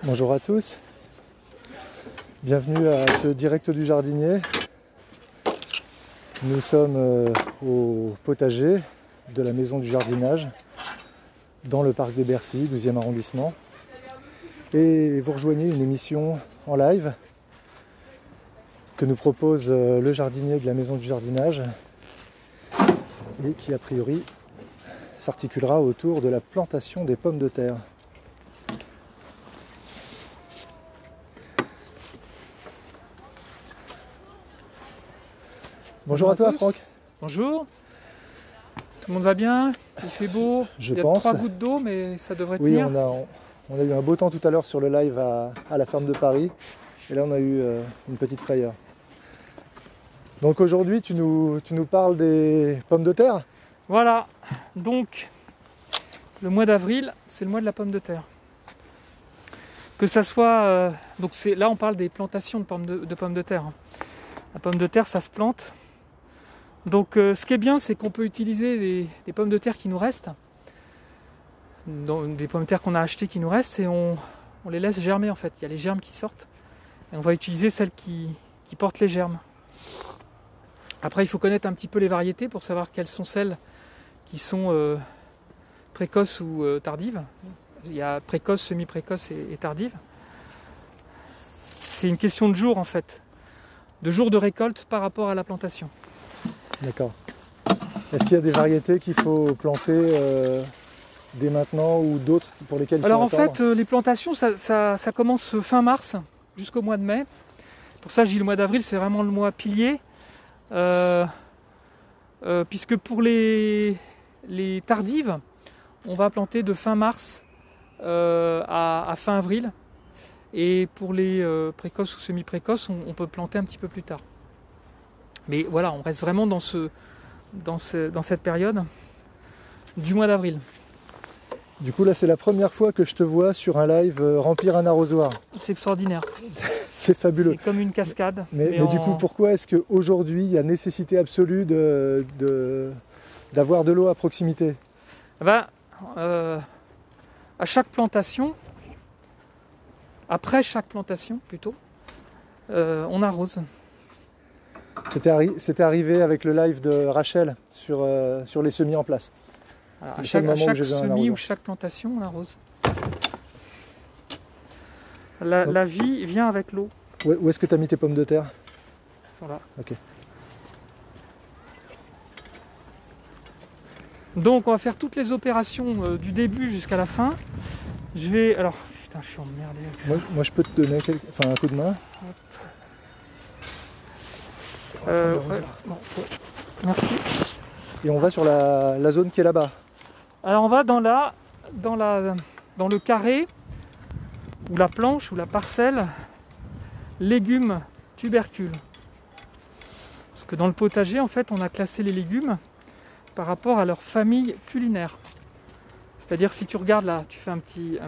Bonjour à tous, bienvenue à ce direct du jardinier. Nous sommes au potager de la maison du jardinage dans le parc des Bercy, 12e arrondissement. Et vous rejoignez une émission en live que nous propose le jardinier de la maison du jardinage et qui a priori s'articulera autour de la plantation des pommes de terre. Bonjour à toi Franck. Bonjour. Tout le monde va bien? Il fait beau. Je Il y a pense. 3 gouttes d'eau, mais ça devrait Oui, tenir. on a eu un beau temps tout à l'heure sur le live à la ferme de Paris. Et là on a eu une petite frayeur. Donc aujourd'hui tu nous parles des pommes de terre? Voilà. Donc, le mois d'avril, c'est le mois de la pomme de terre. Que ça soit... là on parle des plantations de pommes de terre. La pomme de terre, ça se plante. Donc ce qui est bien, c'est qu'on peut utiliser des pommes de terre qui nous restent, des pommes de terre qu'on a achetées qui nous restent, et on les laisse germer en fait. Il y a les germes qui sortent, et on va utiliser celles qui portent les germes. Après, il faut connaître un petit peu les variétés pour savoir quelles sont celles qui sont précoces ou tardives. Il y a précoce, semi-précoce et tardive. C'est une question de jours en fait, de jours de récolte par rapport à la plantation. D'accord. Est-ce qu'il y a des variétés qu'il faut planter dès maintenant ou d'autres pour lesquelles il faut Alors en attendre? fait, les plantations, ça commence fin mars jusqu'au mois de mai. Pour ça, je dis le mois d'avril, c'est vraiment le mois pilier. Puisque pour les tardives, on va planter de fin mars à fin avril. Et pour les précoces ou semi-précoces, on peut planter un petit peu plus tard. Mais voilà, on reste vraiment dans cette période du mois d'avril. Du coup là c'est la première fois que je te vois sur un live remplir un arrosoir. C'est extraordinaire. C'est fabuleux. C'est comme une cascade. Mais du coup pourquoi est-ce qu'aujourd'hui il y a nécessité absolue d'avoir de l'eau à proximité? À chaque plantation, après chaque plantation plutôt, on arrose. C'était arrivé avec le live de Rachel sur les semis en place. Alors, à chaque semis ou chaque plantation, on arrose. La vie vient avec l'eau. Où est-ce que tu as mis tes pommes de terre? Voilà. Ok. Donc on va faire toutes les opérations du début jusqu'à la fin. Je vais... Alors, putain, je suis emmerdé avec ça. Moi je peux te donner un coup de main. Bon, merci. Et on va sur la zone qui est là-bas. Alors on va dans le carré, ou la planche, ou la parcelle, légumes, tubercules. Parce que dans le potager, en fait, on a classé les légumes par rapport à leur famille culinaire. C'est-à-dire, si tu regardes là, tu fais un petit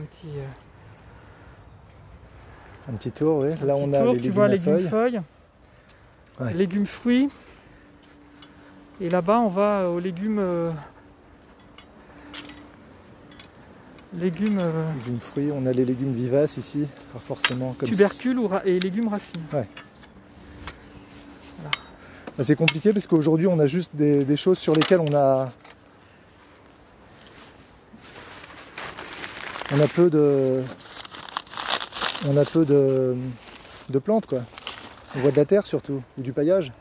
tour, oui. Là on a les légumes, tu vois à légumes feuilles, ouais. Légumes fruits, et là-bas on va aux légumes fruits, on a les légumes vivaces ici, alors forcément comme tubercules et légumes racines. Ouais. Voilà. Bah, c'est compliqué parce qu'aujourd'hui on a juste des choses sur lesquelles on a peu de plantes quoi. On voit de la terre surtout, ou du paillage.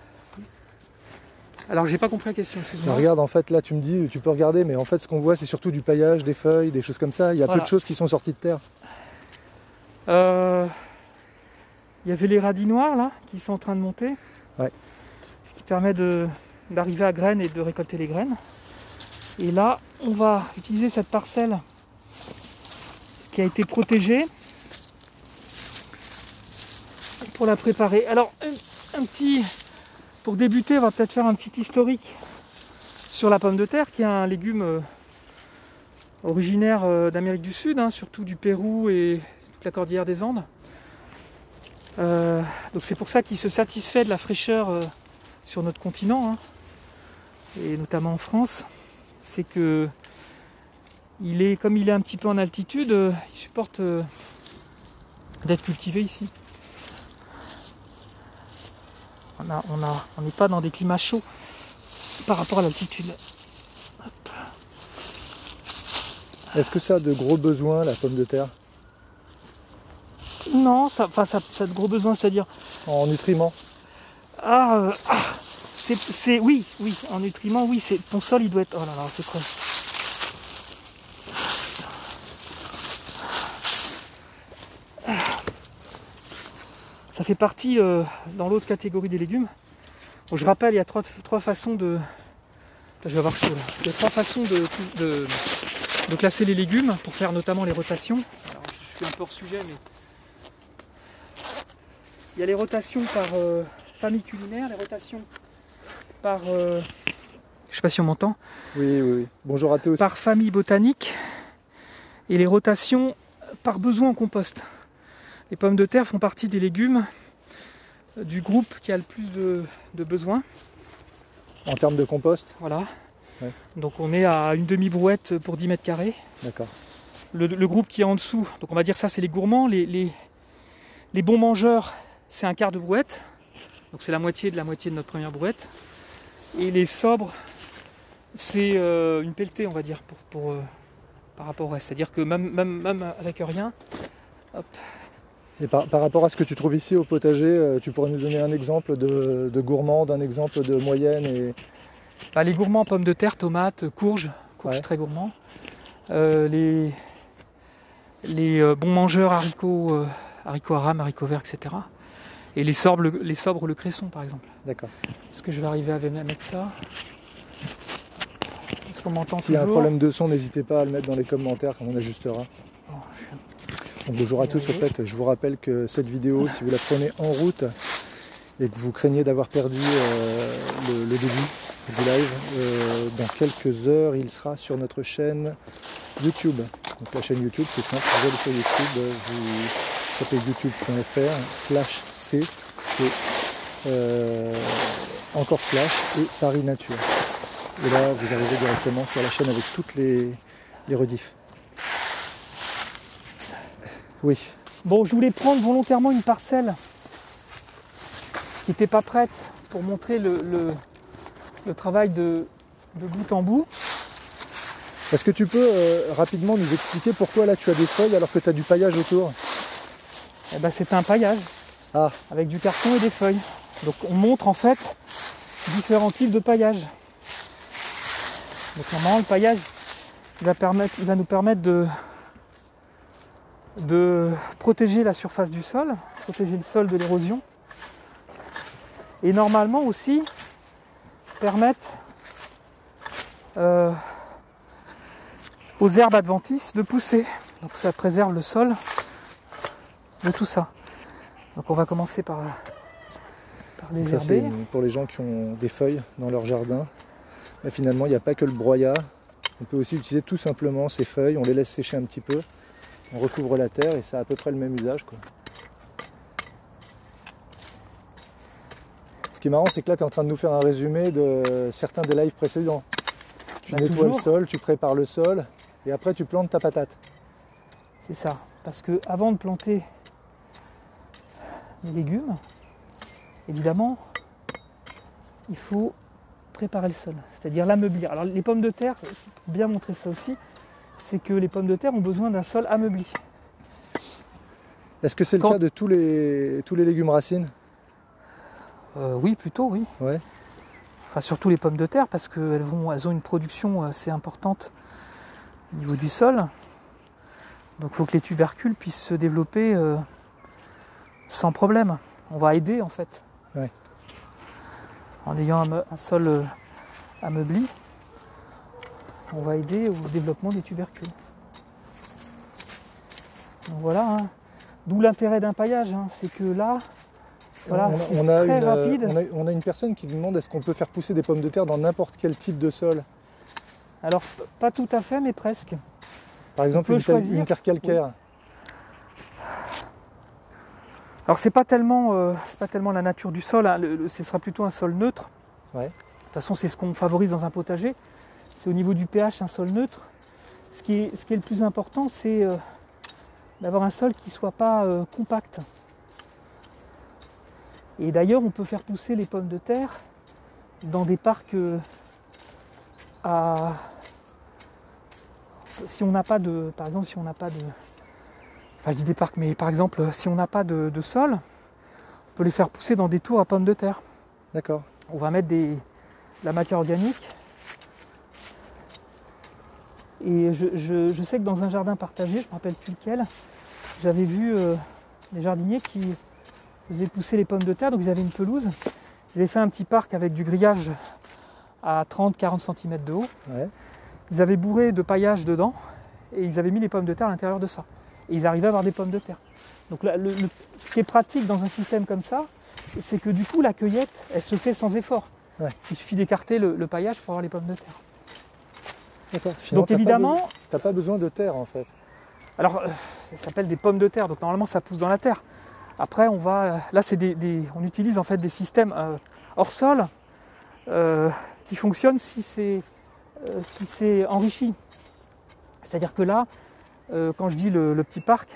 Alors j'ai pas compris la question, excuse-moi. Regarde, en fait là tu me dis, tu peux regarder, mais en fait ce qu'on voit c'est surtout du paillage, des feuilles, des choses comme ça. Il y a peu de choses qui sont sorties de terre. Il y avait les radis noirs là, qui sont en train de monter. Ouais. Ce qui permet d'arriver à graines et de récolter les graines. Et là, on va utiliser cette parcelle qui a été protégée pour la préparer. Alors, pour débuter, on va peut-être faire un petit historique sur la pomme de terre, qui est un légume originaire d'Amérique du Sud, surtout du Pérou et toute la cordillère des Andes. Donc c'est pour ça qu'il se satisfait de la fraîcheur sur notre continent, et notamment en France. C'est que comme il est un petit peu en altitude, il supporte d'être cultivé ici. On n'est pas dans des climats chauds par rapport à l'altitude. Est-ce que ça a de gros besoins, la pomme de terre? Non, ça a de gros besoins, c'est-à-dire... En nutriments? Oui, en nutriments, oui, ton sol, il doit être... Oh là là, c'est quoi? Ça fait partie dans l'autre catégorie des légumes. Bon, je rappelle, il y a trois façons de... Je vais avoir chaud là. Il y a 3 façons de classer les légumes pour faire notamment les rotations. Alors, je suis un peu hors sujet, mais... Il y a les rotations par famille culinaire, les rotations par... je sais pas si on m'entend. Oui. Bonjour à tous. Par famille botanique et les rotations par besoin en compost. Les pommes de terre font partie des légumes du groupe qui a le plus de besoins. En termes de compost? Voilà. Ouais. Donc on est à une demi-brouette pour 10 mètres carrés. D'accord. Le groupe qui est en dessous, donc on va dire ça c'est les gourmands, les bons mangeurs c'est un quart de brouette. Donc c'est la moitié de notre première brouette. Et les sobres c'est une pelletée on va dire par rapport au reste. C'est-à-dire que même avec rien, hop. Et par rapport à ce que tu trouves ici au potager, tu pourrais nous donner un exemple de gourmand, d'un exemple de moyenne et... Les gourmands, pommes de terre, tomates, courges Ouais. très gourmands. Les bons mangeurs, haricots à rame, haricots verts, etc. Et les sobres, le cresson par exemple. D'accord. Est-ce que je vais arriver à mettre ça? Est-ce qu'on m'entend toujours? S'il y a un problème de son, n'hésitez pas à le mettre dans les commentaires quand on ajustera. Bon, Donc, bonjour à tous, au fait, je vous rappelle que cette vidéo, si vous la prenez en route et que vous craignez d'avoir perdu le début du live, dans quelques heures, il sera sur notre chaîne YouTube. Donc la chaîne YouTube, c'est simple, vous allez sur YouTube, vous tapez youtube.fr/c, c'est encore slash et Paris Nature. Et là, vous arrivez directement sur la chaîne avec toutes les rediffs. Oui. Bon, je voulais prendre volontairement une parcelle qui n'était pas prête pour montrer le travail de bout en bout. Est-ce que tu peux rapidement nous expliquer pourquoi là tu as des feuilles alors que tu as du paillage autour? C'est un paillage avec du carton et des feuilles. Donc on montre en fait différents types de paillage. Donc normalement le paillage il va nous permettre de protéger la surface du sol, protéger le sol de l'érosion. Et normalement aussi permettre aux herbes adventices de pousser. Donc ça préserve le sol de tout ça. Donc on va commencer par désherber. Ça c'est pour les gens qui ont des feuilles dans leur jardin. Mais finalement il n'y a pas que le broyat. On peut aussi utiliser tout simplement ces feuilles, on les laisse sécher un petit peu, on recouvre la terre et ça a à peu près le même usage, quoi. Ce qui est marrant, c'est que là tu es en train de nous faire un résumé de certains des lives précédents. Tu nettoies le sol, tu prépares le sol et après tu plantes ta patate. C'est ça, parce que avant de planter les légumes, évidemment, il faut préparer le sol, c'est-à-dire l'ameublir. Alors les pommes de terre, c'est pour bien montrer ça aussi, c'est que les pommes de terre ont besoin d'un sol ameubli. Est-ce que c'est le cas de tous les légumes racines? Oui, plutôt, oui. Ouais. Enfin, surtout les pommes de terre, parce qu'elles ont une production assez importante au niveau du sol. Donc il faut que les tubercules puissent se développer sans problème. On va aider en fait. Ouais. En ayant un sol ameubli, on va aider au développement des tubercules. Donc voilà, hein. D'où l'intérêt d'un paillage, hein. C'est que là, voilà, c'est très rapide. On a une personne qui nous demande est-ce qu'on peut faire pousser des pommes de terre dans n'importe quel type de sol? Alors pas tout à fait, mais presque. Par exemple une terre calcaire. Oui. Alors c'est pas tellement la nature du sol, hein. Ce sera plutôt un sol neutre. Ouais. De toute façon c'est ce qu'on favorise dans un potager. C'est au niveau du pH un sol neutre. Ce qui est le plus important c'est d'avoir un sol qui ne soit pas compact. Et d'ailleurs, on peut faire pousser les pommes de terre dans des parcs si on n'a pas de... Par exemple, si on n'a pas de... Enfin, je dis des parcs, mais par exemple, si on n'a pas de sol, on peut les faire pousser dans des tours à pommes de terre. D'accord. On va mettre de la matière organique. Et je sais que dans un jardin partagé, je ne me rappelle plus lequel, j'avais vu des jardiniers qui faisaient pousser les pommes de terre, donc ils avaient une pelouse. Ils avaient fait un petit parc avec du grillage à 30-40 cm de haut. Ouais. Ils avaient bourré de paillage dedans et ils avaient mis les pommes de terre à l'intérieur de ça. Et ils arrivaient à avoir des pommes de terre. Donc là, ce qui est pratique dans un système comme ça, c'est que du coup la cueillette, elle se fait sans effort. Ouais. Il suffit d'écarter le paillage pour avoir les pommes de terre. D'accord. Finalement, Donc évidemment, tu n'as pas besoin de terre en fait. alors ça s'appelle des pommes de terre, donc normalement ça pousse dans la terre. Après on va, là c'est on utilise en fait des systèmes hors sol qui fonctionnent si c'est enrichi. C'est-à-dire que là, quand je dis le petit parc,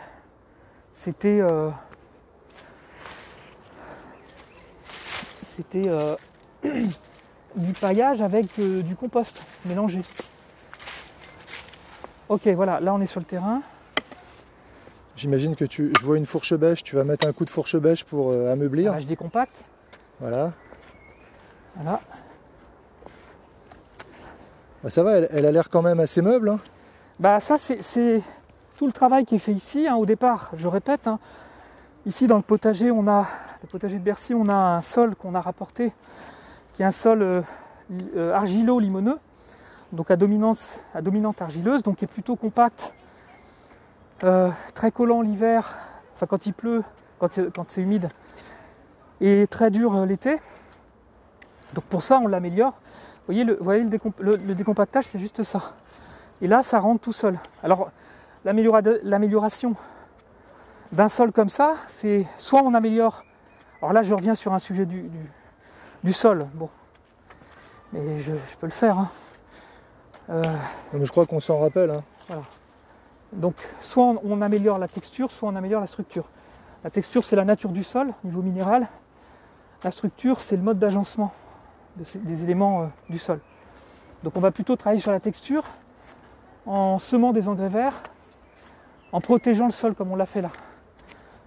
c'était du paillage avec du compost mélangé. Ok, voilà, là on est sur le terrain. J'imagine que je vois une fourche bêche, tu vas mettre un coup de fourche bêche pour ameublir. Là, je décompacte. Voilà. Voilà. Bah, ça va, elle a l'air quand même assez meuble. Hein. Bah ça c'est tout le travail qui est fait ici, hein, au départ, je répète. Hein. Ici dans le potager de Bercy, on a un sol qu'on a rapporté, qui est un sol argilo-limoneux, donc à dominante argileuse, donc qui est plutôt compact, très collant l'hiver, enfin quand il pleut, quand c'est humide, et très dur l'été. Donc pour ça on l'améliore. Vous voyez le décompactage, c'est juste ça. Et là ça rentre tout seul. Alors l'amélioration d'un sol comme ça, c'est soit on améliore. Alors là je reviens sur un sujet du sol. Bon. Mais je peux le faire. Hein. Mais je crois qu'on s'en rappelle. Hein. Voilà. Donc soit on améliore la texture, soit on améliore la structure. La texture c'est la nature du sol, niveau minéral. La structure c'est le mode d'agencement des éléments du sol. Donc on va plutôt travailler sur la texture en semant des engrais verts, en protégeant le sol comme on l'a fait là.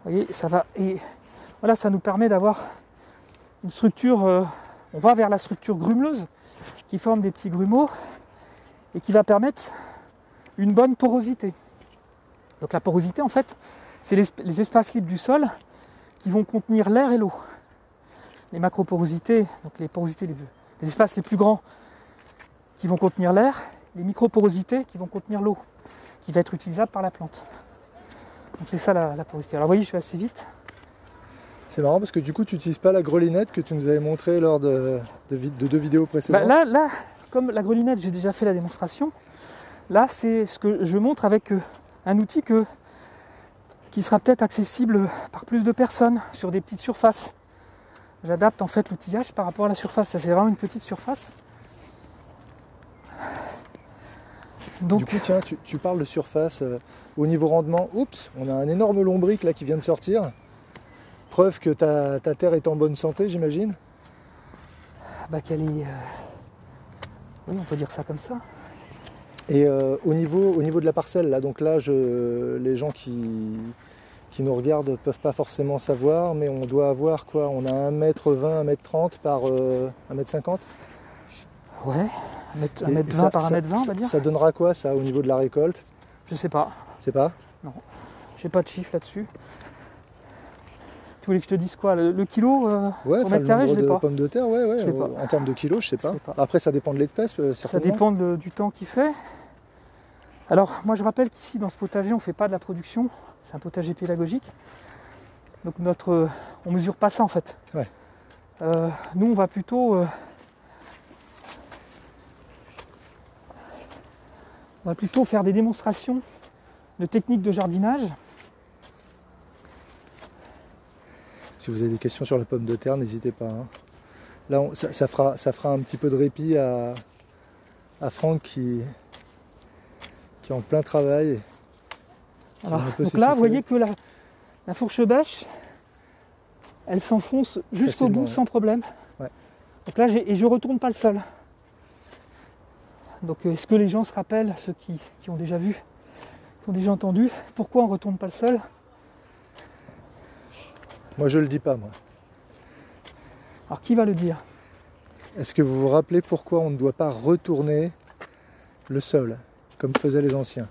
Vous voyez, ça va. Et voilà, ça nous permet d'avoir une structure, on va vers la structure grumeleuse qui forme des petits grumeaux et qui va permettre une bonne porosité. Donc la porosité en fait, c'est les espaces libres du sol qui vont contenir l'air et l'eau. Les macroporosités, donc les porosités, les espaces les plus grands qui vont contenir l'air, les microporosités qui vont contenir l'eau, qui va être utilisable par la plante. Donc c'est ça la porosité. Alors vous voyez, je vais assez vite. C'est marrant parce que du coup tu n'utilises pas la grelinette que tu nous avais montré lors de 2 vidéos précédentes. Bah là, comme la grelinette, j'ai déjà fait la démonstration. Là, c'est ce que je montre avec un outil qui sera peut-être accessible par plus de personnes sur des petites surfaces. J'adapte en fait l'outillage par rapport à la surface. Ça, c'est vraiment une petite surface. Donc, du coup, tiens, tu parles de surface. Au niveau rendement, oups, on a un énorme lombric là qui vient de sortir. Preuve que ta terre est en bonne santé, j'imagine. Bah qu'elle est... Oui, on peut dire ça comme ça. Et au niveau de la parcelle, là, donc là, les gens qui nous regardent ne peuvent pas forcément savoir, mais on doit avoir quoi? On a 1m20, 1m30 par 1m50? Ouais, 1m20 par 1m20, on va dire. Ça donnera quoi, ça, au niveau de la récolte? Je sais pas. C'est pas? Non, j'ai pas de chiffre là-dessus. Tu voulais que je te dise quoi? Le kilo ouais, au mètre carré, je l'ai pas. Pommes de terre, ouais, Je l'ai pas. En termes de kilos, je sais pas. Après, ça dépend de l'espèce, certainement. Ça dépend du temps qu'il fait. Alors, moi je rappelle qu'ici, dans ce potager, on ne fait pas de la production. C'est un potager pédagogique. Donc on mesure pas ça en fait. Ouais. Nous, on va plutôt faire des démonstrations de techniques de jardinage. Si vous avez des questions sur la pomme de terre, n'hésitez pas. Hein. Là, ça fera un petit peu de répit à Franck qui est en plein travail. Alors, un peu donc là, vous s'essouffler. voyez que la fourche bêche, elle s'enfonce jusqu'au Facilement, bout ouais. sans problème. Ouais. Donc là, et je retourne pas le sol. Donc est-ce que les gens se rappellent, ceux qui ont déjà vu, qui ont déjà entendu, pourquoi on ne retourne pas le sol? Moi, je le dis pas, moi. Alors qui va le dire? Est-ce que vous vous rappelez pourquoi on ne doit pas retourner le sol, comme faisaient les anciens?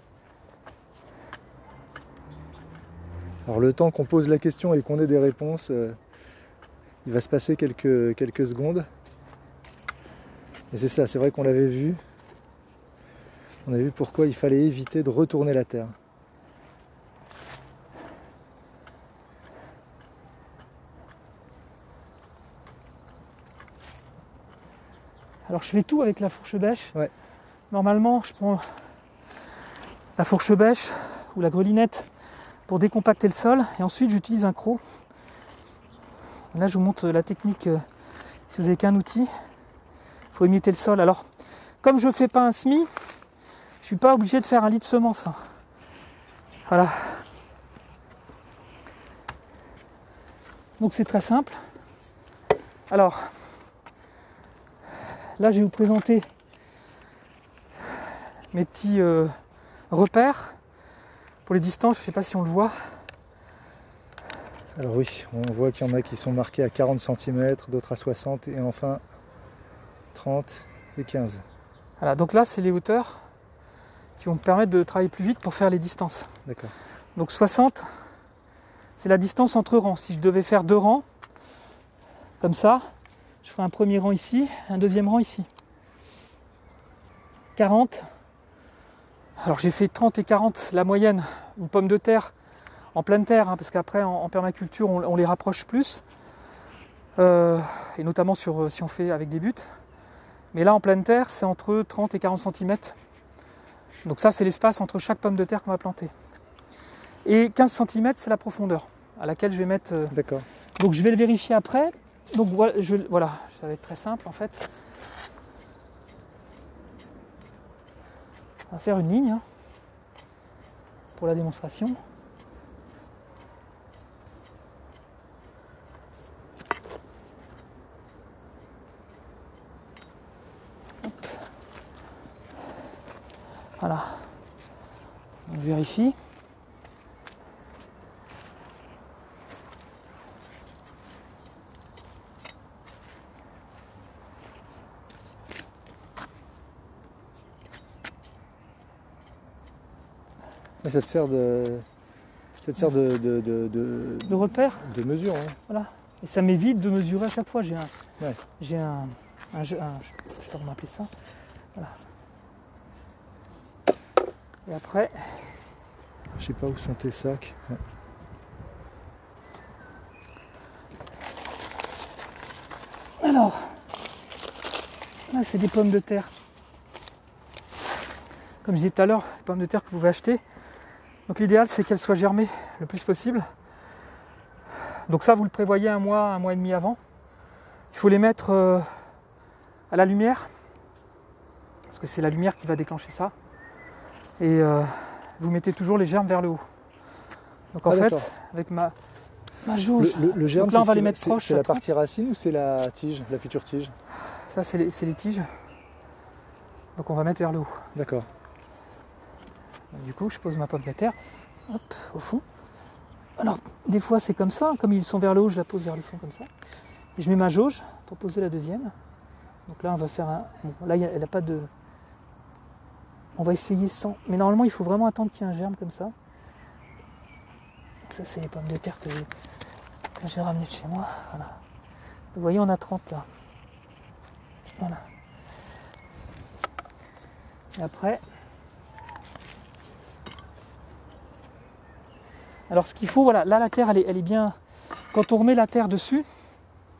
Alors le temps qu'on pose la question et qu'on ait des réponses, il va se passer quelques secondes. Et c'est ça, c'est vrai qu'on l'avait vu. On a vu pourquoi il fallait éviter de retourner la terre. Alors je fais tout avec la fourche bêche. Ouais. Normalement, je prends la fourche bêche ou la grelinette pour décompacter le sol et ensuite j'utilise un croc. Là je vous montre la technique, si vous n'avez qu'un outil, il faut émietter le sol. Alors comme je ne fais pas un semis, je ne suis pas obligé de faire un lit de semences. Voilà. Donc c'est très simple. Alors là je vais vous présenter mes petits repères pour les distances, je ne sais pas si on le voit. Alors oui, on voit qu'il y en a qui sont marqués à 40 cm, d'autres à 60 et enfin 30 et 15. Voilà, donc là c'est les hauteurs qui vont me permettre de travailler plus vite pour faire les distances. D'accord. Donc 60, c'est la distance entre rangs. Si je devais faire 2 rangs, comme ça, je ferai un premier rang ici, un deuxième rang ici. 40. Alors j'ai fait 30 et 40, la moyenne, une pomme de terre en pleine terre, hein, parce qu'après en permaculture on les rapproche plus, et notamment si on fait avec des buts. Mais là en pleine terre c'est entre 30 et 40 cm. Donc ça c'est l'espace entre chaque pomme de terre qu'on va planter. Et 15 cm c'est la profondeur à laquelle je vais mettre. D'accord. Donc je vais le vérifier après. Donc voilà, ça va être très simple en fait. On va faire une ligne hein, pour la démonstration. Hop. Voilà. On vérifie. Et ça te sert de Le repère. de mesure. Hein. Voilà. Et ça m'évite de mesurer à chaque fois. J'ai Ouais. je peux m'appeler ça. Voilà. Et après, Je sais pas où sont tes sacs. Ouais. alors, là c'est des pommes de terre. Comme je disais tout à l'heure, les pommes de terre que vous pouvez acheter. Donc l'idéal c'est qu'elles soient germées le plus possible. Donc ça vous le prévoyez un mois et demi avant. Il faut les mettre à la lumière, parce que c'est la lumière qui va déclencher ça. Et vous mettez toujours les germes vers le haut. Donc en fait, avec ma jauge, Le germe, donc là on va les mettre proches. c'est la partie racine ou c'est la tige, la future tige? Ça c'est les tiges. Donc on va mettre vers le haut. D'accord. Du coup, je pose ma pomme de terre, hop, au fond. Alors, des fois, c'est comme ça. Comme ils sont vers le haut, je la pose vers le fond, comme ça. Et je mets ma jauge pour poser la deuxième. Donc là, on va faire un... Bon, là, elle n'a pas de... On va essayer sans... Mais normalement, il faut vraiment attendre qu'il y ait un germe, comme ça. Ça, c'est les pommes de terre que j'ai ramenées de chez moi. Voilà. Vous voyez, on a 30 là. Voilà. Et après... Alors ce qu'il faut, voilà, là la terre elle est bien. Quand on remet la terre dessus,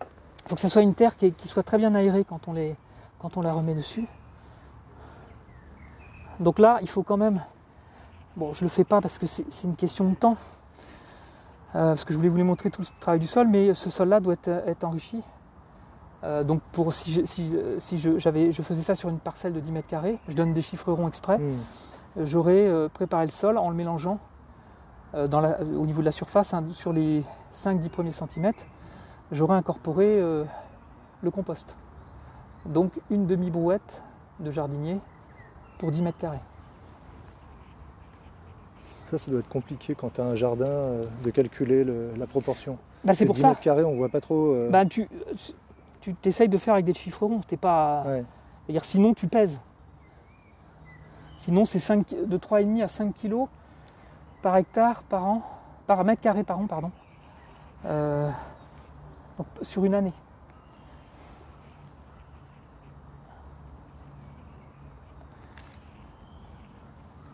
il faut que ça soit une terre qui soit très bien aérée quand on la remet dessus. Donc là, il faut quand même. Bon, je le fais pas parce que c'est une question de temps. Parce que je voulais vous montrer tout le travail du sol, mais ce sol-là doit être enrichi. Donc si je faisais ça sur une parcelle de 10 mètres carrés, je donne des chiffres ronds exprès, j'aurais préparé le sol en le mélangeant au niveau de la surface, hein, sur les 5-10 premiers centimètres, j'aurai incorporé le compost. Donc une demi-brouette de jardinier pour 10 mètres carrés. Ça doit être compliqué quand tu as un jardin de calculer la proportion. C'est pour 10 ça. mètres carrés, on voit pas trop. Tu t'essayes de faire avec des chiffrerons. T'es pas. Ouais. C'est-à-dire, sinon, tu pèses. Sinon, c'est de 3,5 à 5 kg par hectare par an, par mètre carré par an, pardon. Donc, sur une année.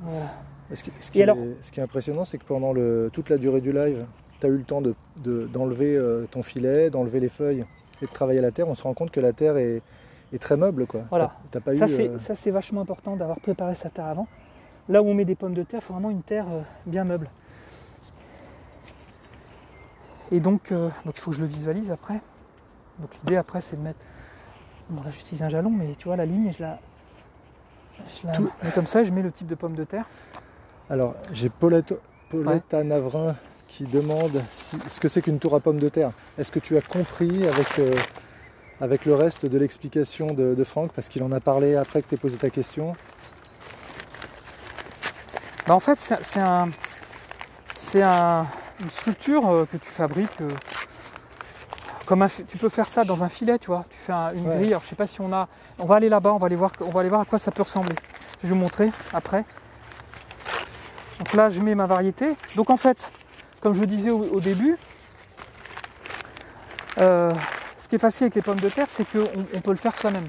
Voilà. Ce qui est impressionnant, c'est que pendant toute la durée du live, tu as eu le temps d'enlever ton filet, d'enlever les feuilles et de travailler la terre. On se rend compte que la terre est très meuble, quoi. Voilà. T'as pas Ça, c'est vachement important d'avoir préparé sa terre avant. Là où on met des pommes de terre, il faut vraiment une terre bien meuble. Et donc il faut que je le visualise après. Donc l'idée après, c'est de mettre... Bon, là j'utilise un jalon, mais tu vois la ligne, je la mets comme ça, et je mets le type de pomme de terre. Alors, j'ai Paulette Navrin qui demande ce que c'est qu'une tour à pommes de terre. Est-ce que tu as compris avec le reste de l'explication de Franck, parce qu'il en a parlé après que tu aies posé ta question? En fait, c'est une structure que tu fabriques. Tu peux faire ça dans un filet, tu vois. Tu fais une grille. Alors, je sais pas si on va aller là-bas, on va aller voir à quoi ça peut ressembler. Je vais vous montrer après. Donc là, je mets ma variété. Donc en fait, comme je le disais au début, ce qui est facile avec les pommes de terre, c'est qu'on peut le faire soi-même.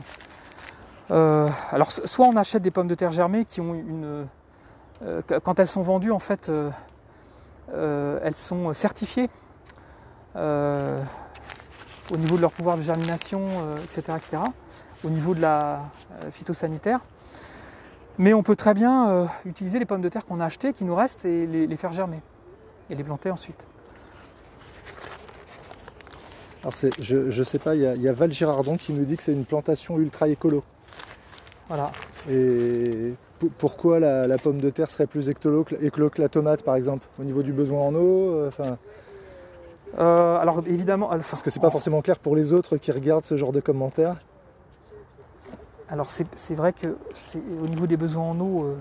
Alors soit on achète des pommes de terre germées qui ont quand elles sont vendues, en fait, elles sont certifiées au niveau de leur pouvoir de germination, etc., au niveau de la phytosanitaire. Mais on peut très bien utiliser les pommes de terre qu'on a achetées, qui nous restent, et les faire germer, et les planter ensuite. Alors je sais pas, il y a Val Girardon qui nous dit que c'est une plantation ultra écolo. Voilà. Et pourquoi la pomme de terre serait plus écolo que la tomate, par exemple, au niveau du besoin en eau alors évidemment... Parce que c'est pas forcément clair pour les autres qui regardent ce genre de commentaires. Alors c'est vrai que au niveau des besoins en eau,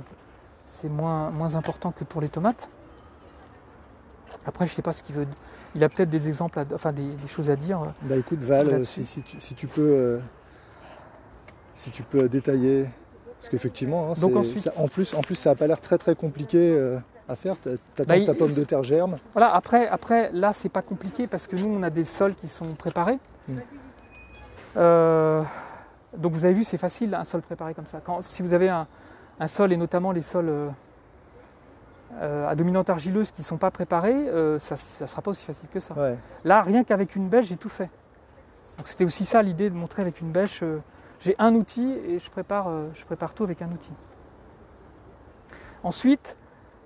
c'est moins important que pour les tomates. Après, je sais pas ce qu'il veut. Il a peut-être des exemples, des choses à dire. Bah écoute Val, si tu peux détailler, parce qu'effectivement, en plus ça a pas l'air très très compliqué à faire. T'attends que ta pomme de terre germe. Voilà. Après là, c'est pas compliqué parce que nous on a des sols qui sont préparés. Donc vous avez vu, c'est facile, un sol préparé comme ça. Si vous avez un sol, et notamment les sols à dominante argileuse qui ne sont pas préparés, ça ne sera pas aussi facile que ça. Ouais. Là, rien qu'avec une bêche, j'ai tout fait. Donc c'était aussi ça l'idée de montrer avec une bêche. J'ai un outil et je prépare tout avec un outil. Ensuite,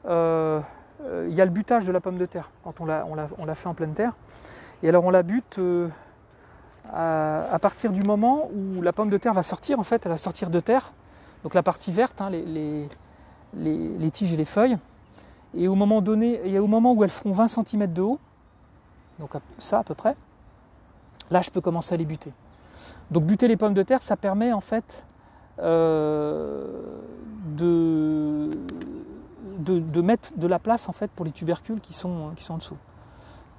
il y a le butage de la pomme de terre, quand on l'a fait en pleine terre. Et alors on la bute... à partir du moment où la pomme de terre va sortir, en fait, elle va sortir de terre, donc la partie verte, hein, les tiges et les feuilles, et au moment donné, et au moment où elles feront 20 cm de haut, donc ça à peu près, là je peux commencer à les buter. Donc buter les pommes de terre, ça permet en fait de mettre de la place en fait pour les tubercules qui sont en dessous.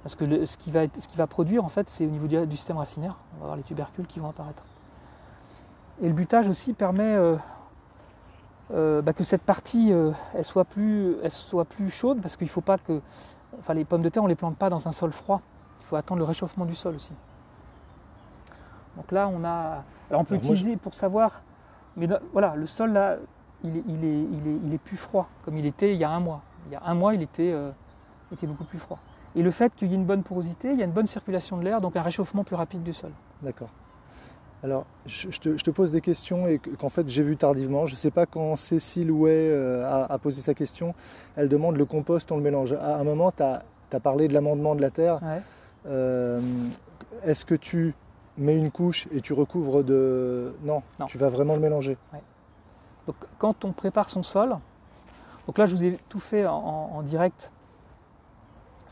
Parce que ce qui va produire, en fait, c'est au niveau du système racinaire. On va avoir les tubercules qui vont apparaître. Et le butage aussi permet que cette partie elle soit plus chaude, parce qu'il ne faut pas que... Enfin, les pommes de terre, on ne les plante pas dans un sol froid. Il faut attendre le réchauffement du sol aussi. Donc là, on a... Alors on peut utiliser pour savoir... Mais voilà, le sol, là, il est plus froid, comme il était il y a un mois. Il y a un mois, il était beaucoup plus froid. Et le fait qu'il y ait une bonne porosité, il y a une bonne circulation de l'air, donc un réchauffement plus rapide du sol. D'accord. Alors, je te pose des questions et qu'en fait j'ai vu tardivement. Je ne sais pas quand Cécile Houet a posé sa question. Elle demande le compost, on le mélange. À un moment, tu as parlé de l'amendement de la terre. Ouais. Est-ce que tu mets une couche et tu recouvres de... Non, tu vas vraiment le mélanger. Ouais. Donc quand on prépare son sol, donc là je vous ai tout fait en direct.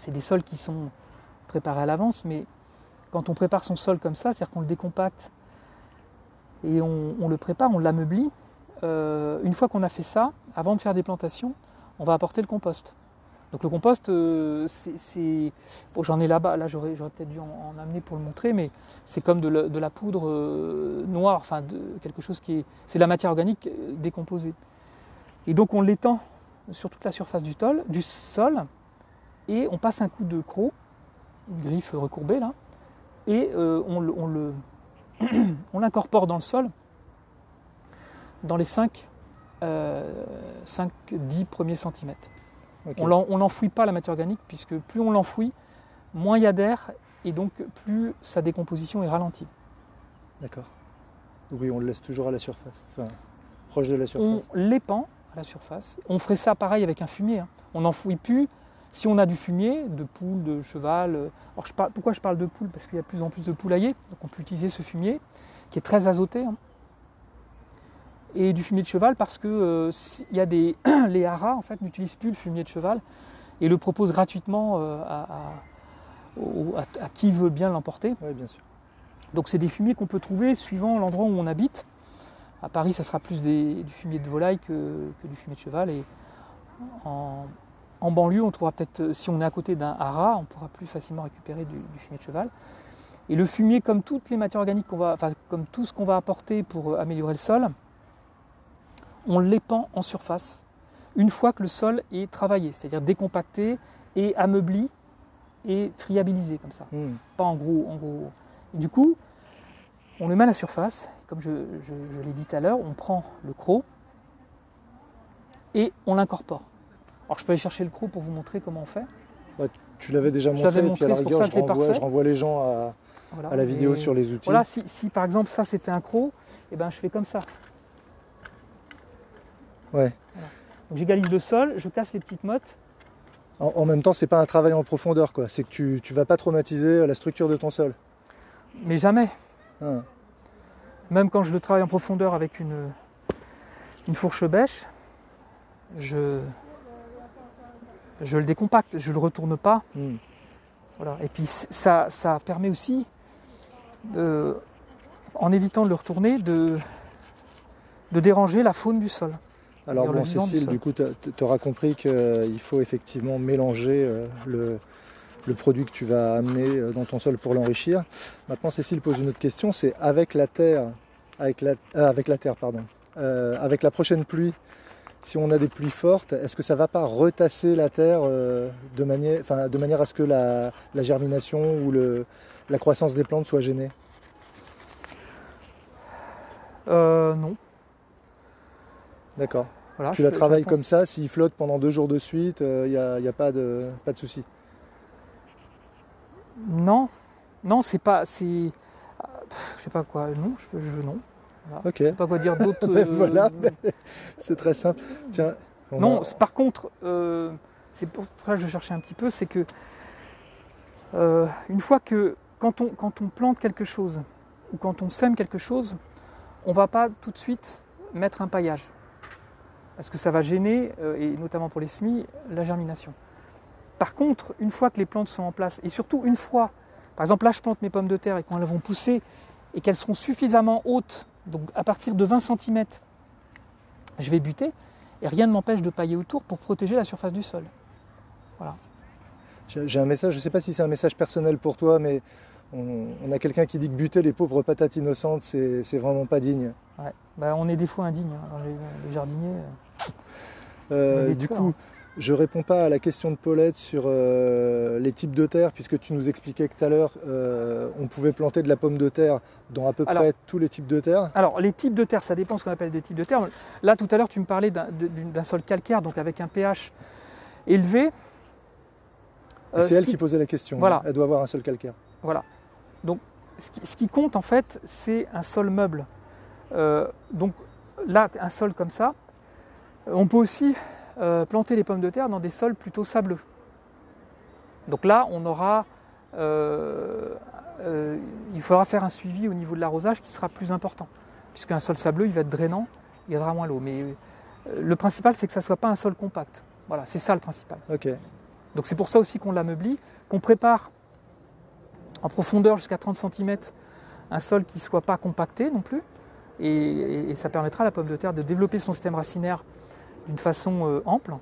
c'est des sols qui sont préparés à l'avance, mais quand on prépare son sol comme ça, c'est-à-dire qu'on le décompacte et on le prépare, on l'ameublit, une fois qu'on a fait ça, avant de faire des plantations, on va apporter le compost. Donc le compost, bon, j'en ai là-bas, là j'aurais peut-être dû en amener pour le montrer, mais c'est comme de la poudre noire, enfin quelque chose c'est de la matière organique décomposée. Et donc on l'étend sur toute la surface du sol, et on passe un coup de croc, une griffe recourbée là, et on l'incorpore dans le sol dans les 5-10 premiers centimètres. Okay. On n'enfouit pas la matière organique, puisque plus on l'enfouit, moins il y a d'air, et donc plus sa décomposition est ralentie. D'accord. Oui, on le laisse toujours à la surface, enfin proche de la surface. On l'épand à la surface. On ferait ça pareil avec un fumier. On n'enfouit plus. Si on a du fumier, de poule, de cheval. Alors pourquoi je parle de poule? Parce qu'il y a de plus en plus de poulaillers, donc on peut utiliser ce fumier, qui est très azoté. Et du fumier de cheval, parce que il y a les haras en fait n'utilisent plus le fumier de cheval et le proposent gratuitement à qui veut bien l'emporter. Oui, bien sûr. Donc c'est des fumiers qu'on peut trouver suivant l'endroit où on habite. À Paris, ça sera plus du fumier de volaille que du fumier de cheval. Et en banlieue, on trouvera peut-être, si on est à côté d'un haras, on pourra plus facilement récupérer du fumier de cheval. Et le fumier, comme toutes les matières organiques comme tout ce qu'on va apporter pour améliorer le sol, on l'épand en surface une fois que le sol est travaillé, c'est-à-dire décompacté et ameubli et friabilisé comme ça. Pas en gros. Et du coup, on le met à la surface, comme je l'ai dit tout à l'heure, on prend le croc et on l'incorpore. Alors je peux aller chercher le croc pour vous montrer comment on fait. Bah, tu l'avais déjà montré, et puis à la rigueur, je renvoie les gens à la vidéo sur les outils. Voilà, si par exemple ça c'était un croc, et ben je fais comme ça. Ouais. Voilà. Donc j'égalise le sol, je casse les petites mottes. En même temps, c'est pas un travail en profondeur, quoi. C'est que tu vas pas traumatiser la structure de ton sol. Mais jamais. Ah. Même quand je le travaille en profondeur avec une fourche bêche, je le décompacte, je le retourne pas. Voilà. Et puis ça permet aussi, en évitant de le retourner, de déranger la faune du sol. Alors bon, Cécile, du coup, tu auras compris qu'il faut effectivement mélanger le produit que tu vas amener dans ton sol pour l'enrichir. Maintenant, Cécile pose une autre question, c'est avec la prochaine pluie, si on a des pluies fortes, est-ce que ça ne va pas retasser la terre de manière à ce que la germination ou la croissance des plantes soit gênée? Non. D'accord. Voilà, tu la travailles comme ça, s'il flotte pendant 2 jours de suite, il n'y a pas de souci. Non, c'est pas, je sais pas quoi, non, non. Voilà. Ok. Je sais pas quoi dire d'autre. Voilà, c'est très simple. Tiens. Par contre, c'est pour ça que je cherchais un petit peu, c'est que une fois que quand on plante quelque chose ou quand on sème quelque chose, on va pas tout de suite mettre un paillage. Parce que ça va gêner, et notamment pour les semis, la germination. Par contre, une fois que les plantes sont en place, et surtout une fois, par exemple là je plante mes pommes de terre et quand elles vont pousser et qu'elles seront suffisamment hautes, donc à partir de 20 cm, je vais buter, et rien ne m'empêche de pailler autour pour protéger la surface du sol. Voilà. J'ai un message, je ne sais pas si c'est un message personnel pour toi, mais on a quelqu'un qui dit que buter les pauvres patates innocentes, c'est vraiment pas digne. Ouais. Bah, on est des fois indignes, hein, les jardiniers. Du coup, je ne réponds pas à la question de Paulette sur les types de terre, puisque tu nous expliquais que tout à l'heure, on pouvait planter de la pomme de terre dans à peu près tous les types de terre. Alors, les types de terre, ça dépend ce qu'on appelle des types de terre. Là, tout à l'heure, tu me parlais d'un sol calcaire, donc avec un pH élevé. C'est elle qui posait la question. Voilà. Elle doit avoir un sol calcaire. Voilà. Donc, ce qui compte, en fait, c'est un sol meuble. Donc, là, un sol comme ça, on peut aussi planter les pommes de terre dans des sols plutôt sableux. Donc là, on aura, il faudra faire un suivi au niveau de l'arrosage qui sera plus important, puisqu'un sol sableux, il va être drainant, il gardera moins l'eau. Mais le principal, c'est que ça ne soit pas un sol compact. Voilà, c'est ça le principal. Ok. Donc c'est pour ça aussi qu'on l'ameublit, qu'on prépare en profondeur jusqu'à 30 cm un sol qui ne soit pas compacté non plus. Et ça permettra à la pomme de terre de développer son système racinaire d'une façon ample.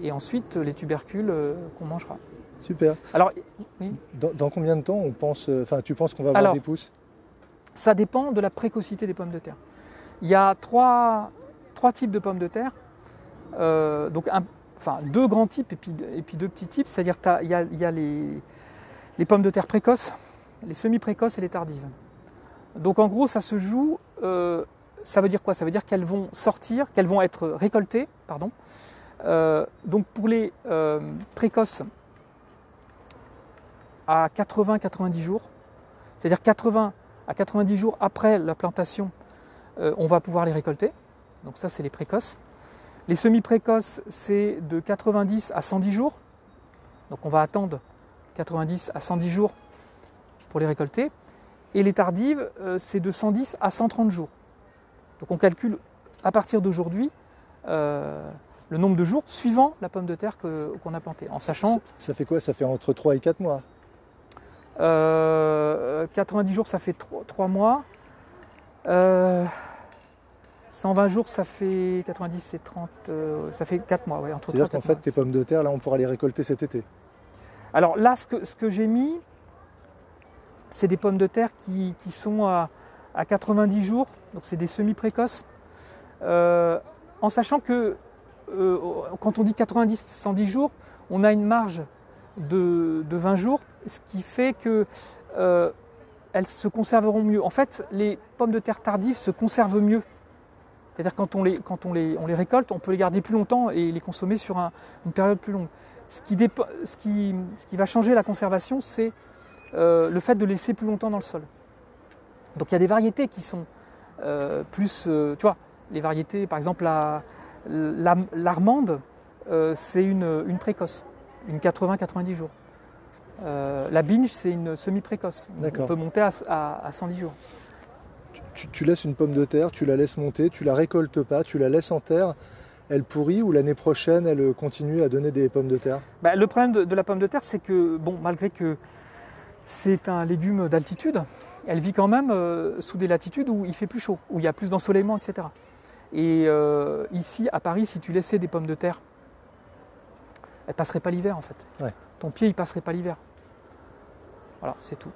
Et ensuite, les tubercules qu'on mangera. Super. Alors, oui. Dans combien de temps tu penses qu'on va avoir des pousses? Ça dépend de la précocité des pommes de terre. Il y a trois types de pommes de terre. Deux grands types et puis deux petits types. C'est-à-dire qu'il y a les pommes de terre précoces, les semi-précoces et les tardives. Donc en gros, ça se joue, ça veut dire quoi? Ça veut dire qu'elles vont sortir, qu'elles vont être récoltées, pardon. Donc pour les précoces, à 80-90 jours, c'est-à-dire 80 à 90 jours après la plantation, on va pouvoir les récolter. Donc ça, c'est les précoces. Les semi-précoces, c'est de 90 à 110 jours. Donc on va attendre 90 à 110 jours pour les récolter. Et les tardives, c'est de 110 à 130 jours. Donc on calcule à partir d'aujourd'hui le nombre de jours suivant la pomme de terre qu'on a plantée. En sachant. Ça fait quoi? Ça fait entre 3 et 4 mois. 90 jours, ça fait 3 mois. 120 jours, ça fait 90 et 30, ça fait 4 mois. Ouais, C'est-à-dire qu'en fait, tes pommes de terre, là, on pourra les récolter cet été. Alors là, ce que j'ai mis, c'est des pommes de terre qui sont à 90 jours, donc c'est des semi-précoces. En sachant que quand on dit 90-110 jours, on a une marge de 20 jours, ce qui fait que elles se conserveront mieux. En fait, les pommes de terre tardives se conservent mieux. C'est-à-dire quand on les récolte, on peut les garder plus longtemps et les consommer sur une période plus longue. Ce qui va changer la conservation, c'est le fait de les laisser plus longtemps dans le sol. Donc il y a des variétés qui sont plus... tu vois, les variétés, par exemple l'armande, c'est une précoce, une 80-90 jours. La binge, c'est une semi-précoce. On peut monter à 110 jours. Tu laisses une pomme de terre, tu la laisses monter, tu la récoltes pas, tu la laisses en terre, elle pourrit ou l'année prochaine elle continue à donner des pommes de terre? Le problème de la pomme de terre, c'est que malgré que c'est un légume d'altitude, elle vit quand même sous des latitudes où il fait plus chaud, où il y a plus d'ensoleillement, etc. Et ici, à Paris, si tu laissais des pommes de terre, elles ne passeraient pas l'hiver en fait. Ouais. Ton pied, il ne passerait pas l'hiver. Voilà, c'est tout.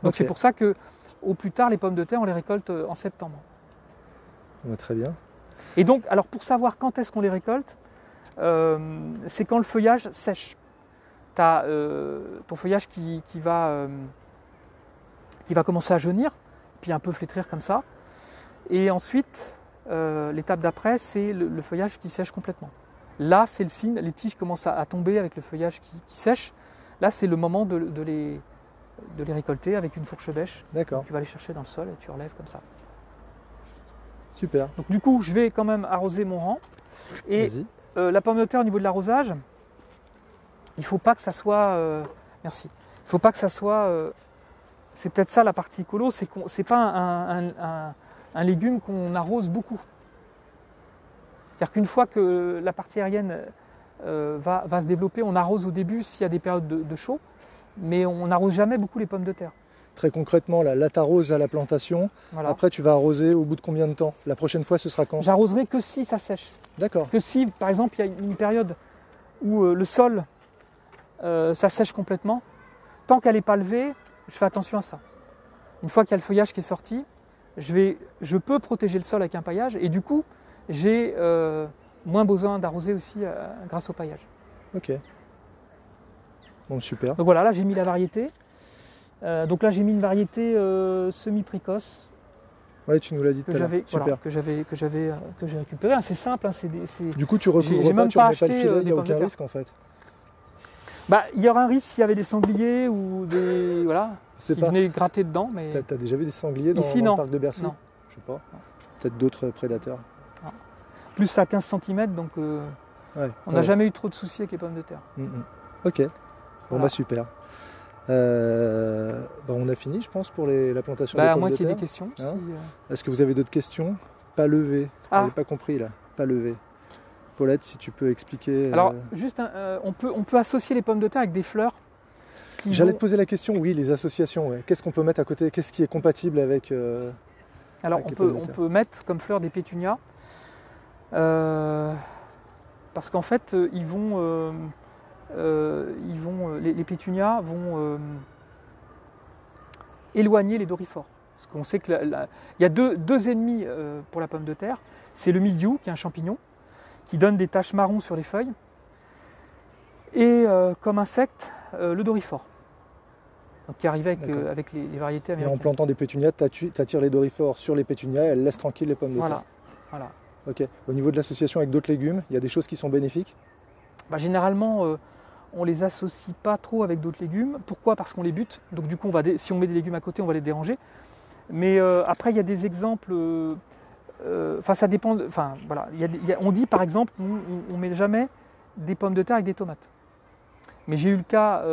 Donc c'est pour ça que au plus tard, les pommes de terre, on les récolte en septembre. Très bien. Et donc, alors pour savoir quand est-ce qu'on les récolte, c'est quand le feuillage sèche. Tu as ton feuillage qui va commencer à jaunir, puis un peu flétrir comme ça. Et ensuite, l'étape d'après, c'est le feuillage qui sèche complètement. Là, c'est le signe, les tiges commencent à tomber avec le feuillage qui sèche. Là, c'est le moment de les récolter avec une fourche bêche. D'accord. Tu vas les chercher dans le sol et tu relèves comme ça. Super. Donc du coup, je vais quand même arroser mon rang. Et la pomme de terre, au niveau de l'arrosage, il ne faut pas que ça soit... merci. Il ne faut pas que ça soit... c'est peut-être ça la partie écolo, c'est pas un légume qu'on arrose beaucoup. C'est-à-dire qu'une fois que la partie aérienne va se développer, on arrose au début s'il y a des périodes de chaud, mais on n'arrose jamais beaucoup les pommes de terre. Très concrètement, là tu arroses à la plantation, voilà. Après tu vas arroser au bout de combien de temps? La prochaine fois ce sera quand? J'arroserai que si ça sèche. D'accord. Que si par exemple il y a une période où le sol ça sèche complètement, tant qu'elle n'est pas levée, je fais attention à ça. Une fois qu'il y a le feuillage qui est sorti, je peux protéger le sol avec un paillage et du coup j'ai moins besoin d'arroser aussi grâce au paillage. Ok. Bon, super. Donc voilà, là j'ai mis la variété. Donc là j'ai mis une variété semi-précoce. Oui, tu nous l'as dit tout à l'heure. Voilà, que j'ai récupéré. C'est simple. Du coup, tu recouvres pas, tu remets pas le filet, il n'y a aucun risque en fait. Il y aura un risque s'il y avait des sangliers ou des qui venaient gratter dedans. Mais... Tu as déjà vu des sangliers dans le parc de Bercy? Non. Je sais pas. Peut-être d'autres prédateurs. Non. Plus à 15 cm, donc on n'a jamais eu trop de soucis avec les pommes de terre. Ok. Bon bah super. On a fini, je pense, pour la plantation des pommes de terre. À moins qu'il y ait des questions. Est-ce que vous avez d'autres questions? Pas levé. Vous n'avez pas compris là. Pas levé. Paulette, si tu peux expliquer. Alors, juste, on peut associer les pommes de terre avec des fleurs. J'allais te poser la question, oui, les associations. Ouais. Qu'est-ce qu'on peut mettre à côté? Qu'est-ce qui est compatible avec. Alors, avec on peut mettre comme fleurs des pétunias. Parce qu'en fait, les pétunias vont éloigner les doryphores. Parce qu'on sait qu'il y a deux ennemis pour la pomme de terre. C'est le mildiou, qui est un champignon, qui donne des taches marron sur les feuilles. Et comme insecte, le doryphore. Donc, qui arrive avec les variétés américaines. Et en plantant des pétunias, tu attires les doryphores sur les pétunias et elles laissent tranquille les pommes de terre. Voilà. Ok. Au niveau de l'association avec d'autres légumes, il y a des choses qui sont bénéfiques? Généralement, on ne les associe pas trop avec d'autres légumes. Pourquoi? Parce qu'on les bute. Donc du coup, si on met des légumes à côté, on va les déranger. Mais après, il y a des exemples. Ça dépend. Voilà. On dit par exemple, on ne met jamais des pommes de terre avec des tomates. Mais j'ai eu le cas,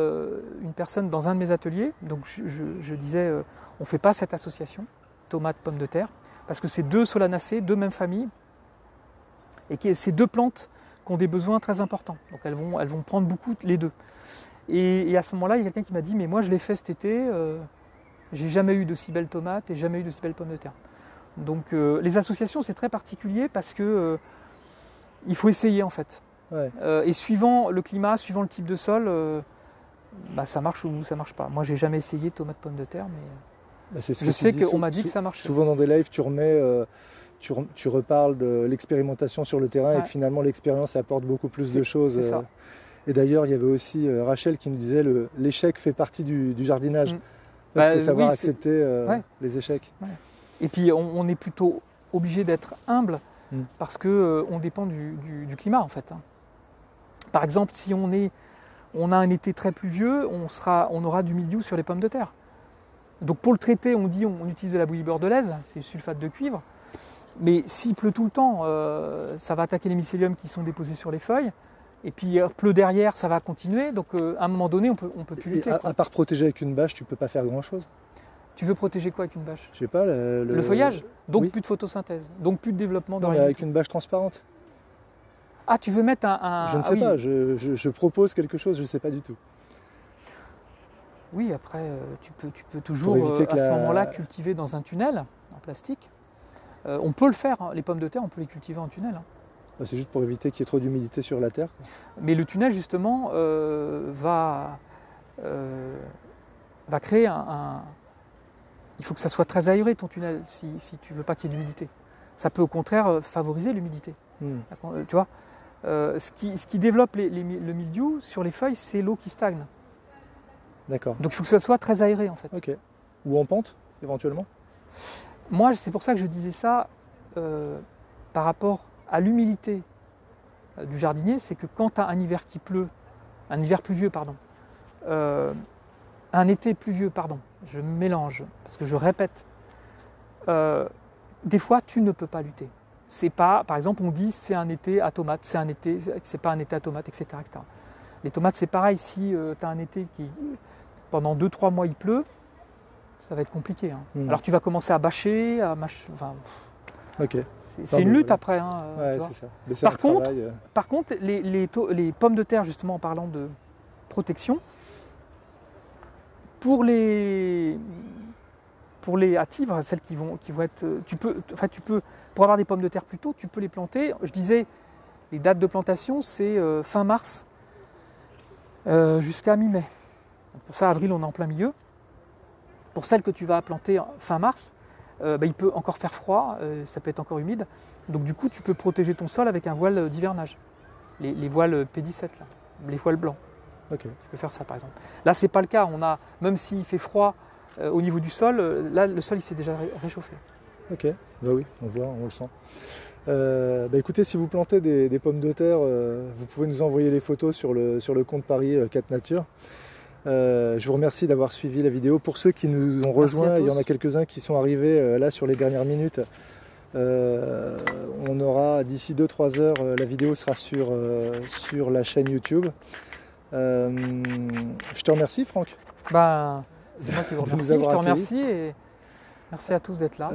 une personne dans un de mes ateliers. Donc je disais, on ne fait pas cette association tomate-pomme de terre parce que c'est deux solanacées, deux mêmes familles. Et ces deux plantes qui ont des besoins très importants. Donc elles vont prendre beaucoup les deux. Et à ce moment-là, il y a quelqu'un qui m'a dit, mais moi je l'ai fait cet été, j'ai jamais eu de si belles tomates et jamais eu de si belles pommes de terre. Donc les associations, c'est très particulier parce que il faut essayer en fait. Ouais. Et suivant le climat, suivant le type de sol, ça marche ou ça marche pas. Moi j'ai jamais essayé tomate-pomme de terre, mais je sais qu'on m'a dit que ça marche. Souvent dans des lives, tu remets... Tu reparles de l'expérimentation sur le terrain et que finalement l'expérience apporte beaucoup plus de choses. Et d'ailleurs, il y avait aussi Rachel qui nous disait l'échec fait partie du jardinage. Il faut savoir accepter les échecs. Ouais. Et puis on est plutôt obligé d'être humble parce qu'on dépend du climat en fait. Par exemple, si on a un été très pluvieux, on aura du mildiou sur les pommes de terre. Donc pour le traiter, on utilise de la bouillie bordelaise, c'est du sulfate de cuivre. Mais s'il pleut tout le temps, ça va attaquer les mycéliums qui sont déposés sur les feuilles. Et puis il pleut derrière, ça va continuer. Donc à un moment donné, on peut plus lutter. À part protéger avec une bâche, tu ne peux pas faire grand-chose. Tu veux protéger quoi avec une bâche? Je sais pas. Le feuillage. Donc plus de photosynthèse. Donc plus de développement de rien. Mais avec une bâche transparente. Ah, tu veux mettre un... Je ne sais pas. Je propose quelque chose, je ne sais pas du tout. Oui, après, tu peux toujours à ce moment-là cultiver dans un tunnel en plastique. On peut le faire, hein. Les pommes de terre, on peut les cultiver en tunnel. Hein. C'est juste pour éviter qu'il y ait trop d'humidité sur la terre. Mais le tunnel, justement, va créer Il faut que ça soit très aéré, ton tunnel, si tu ne veux pas qu'il y ait d'humidité. Ça peut au contraire favoriser l'humidité. Tu vois, ce qui développe le mildiou sur les feuilles, c'est l'eau qui stagne. D'accord. Donc il faut que ça soit très aéré, en fait. Ok. Ou en pente, éventuellement? Moi, c'est pour ça que je disais ça par rapport à l'humilité du jardinier, c'est que quand tu as un hiver qui pleut, un hiver pluvieux, pardon, un été pluvieux, pardon, je mélange, parce que je répète, des fois tu ne peux pas lutter. C'est pas, par exemple, on dit c'est un été à tomates, c'est pas un été à tomates, etc. etc. Les tomates, c'est pareil, si tu as un été qui, pendant 2-3 mois, il pleut, ça va être compliqué. Hein. Alors tu vas commencer à bâcher, ok. C'est une lutte après. Hein, ouais, c'est ça. Par contre, les pommes de terre, justement en parlant de protection, pour les hâtivres, celles qui vont être, pour avoir des pommes de terre plus tôt, tu peux les planter. Je disais, les dates de plantation, c'est fin mars jusqu'à mi-mai. Pour ça, avril, on est en plein milieu. Pour celles que tu vas planter fin mars, il peut encore faire froid, ça peut être encore humide. Donc du coup, tu peux protéger ton sol avec un voile d'hivernage. Les voiles P17, là, les voiles blancs. Okay. Tu peux faire ça par exemple. Là, c'est pas le cas. Même s'il fait froid au niveau du sol, là, le sol il s'est déjà réchauffé. Ok, bah oui, on le sent. Écoutez, si vous plantez des pommes de terre, vous pouvez nous envoyer les photos sur le compte Paris 4 Nature. Je vous remercie d'avoir suivi la vidéo. Pour ceux qui nous ont rejoints, il y en a quelques-uns qui sont arrivés là sur les dernières minutes. On aura d'ici 2-3 heures, la vidéo sera sur la chaîne YouTube. Je te remercie, Franck. C'est moi qui vous remercie. Je te remercie Merci à tous d'être là.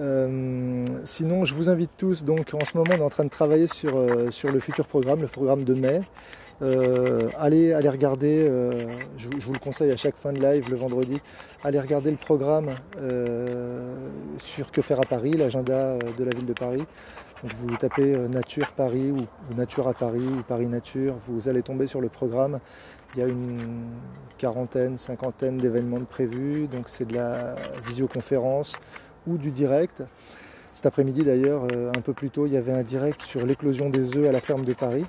Sinon, je vous invite tous, donc en ce moment on est en train de travailler sur le futur programme, le programme de mai. Allez regarder, je vous le conseille à chaque fin de live le vendredi, allez regarder le programme sur Que faire à Paris, l'agenda de la ville de Paris. Donc vous tapez Nature Paris ou Nature à Paris ou Paris Nature, vous allez tomber sur le programme. Il y a une quarantaine, cinquantaine d'événements de prévus, donc c'est de la visioconférence ou du direct. Cet après-midi d'ailleurs, un peu plus tôt, il y avait un direct sur l'éclosion des œufs à la ferme de Paris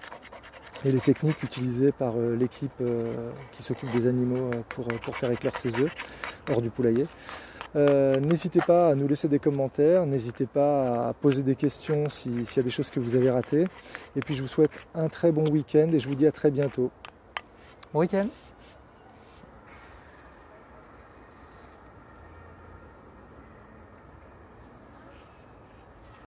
et les techniques utilisées par l'équipe qui s'occupe des animaux pour faire éclore ces œufs hors du poulailler. N'hésitez pas à nous laisser des commentaires, n'hésitez pas à poser des questions s'il y a des choses que vous avez ratées. Et puis je vous souhaite un très bon week-end et je vous dis à très bientôt. Bon week-end.